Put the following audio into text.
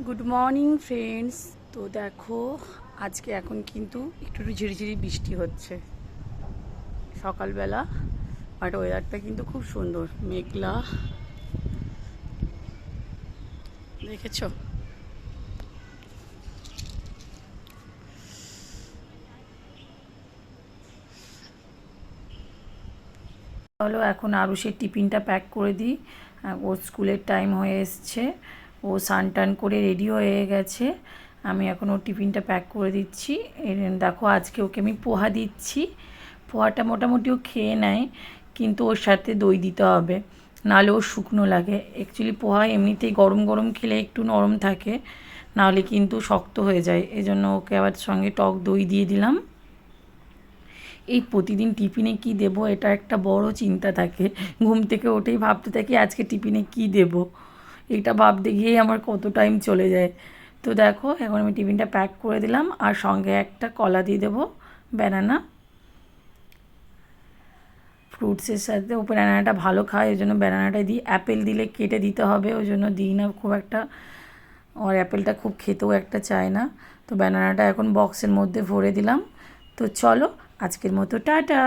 Good morning friends. তো দেখো, আজকে এখন কিন্তু একটু ঝিরিঝিরি বৃষ্টি হচ্ছে সকালবেলা, বাট ওয়েদারটা কিন্তু খুব সুন্দর, মেঘলা। দেখেছো? চলো এখন আরুষের টিফিনটা প্যাক করে দিই। ওর স্কুলের টাইম হয়ে এসছে, ও স্নান টান করে রেডি হয়ে গেছে। আমি এখন ওর টিফিনটা প্যাক করে দিচ্ছি। দেখো, আজকে ওকে আমি পোহা দিচ্ছি। পোহাটা মোটামুটি ও খেয়ে নেয়, কিন্তু ওর সাথে দই দিতে হবে, নাহলে ওর শুকনো লাগে। অ্যাকচুয়ালি পোহা এমনিতেই গরম গরম খেলে একটু নরম থাকে, নাহলে কিন্তু শক্ত হয়ে যায়। এজন্য ওকে আবার সঙ্গে টক দই দিয়ে দিলাম। এই প্রতিদিন টিফিনে কি দেব, এটা একটা বড় চিন্তা থাকে। ঘুম থেকে উঠেই ভাবতে থাকি আজকে টিফিনে কি দেব, এটা ভাবতে গিয়েই আমার কত টাইম চলে যায়। তো দেখো, এখন আমি টিফিনটা প্যাক করে দিলাম, আর সঙ্গে একটা কলা দিয়ে দেবো, ব্যানানা। ফ্রুটসের সাথে ও ব্যানানাটা ভালো খায়, ওই জন্য ব্যানানাটা দিই। অ্যাপেল দিলে কেটে দিতে হবে, ওই জন্য দিই না খুব একটা। আর অ্যাপেলটা খুব খেতেও একটা চায় না। তো ব্যানানাটা এখন বক্সের মধ্যে ভরে দিলাম। তো চলো, আজকের মতো টাটা।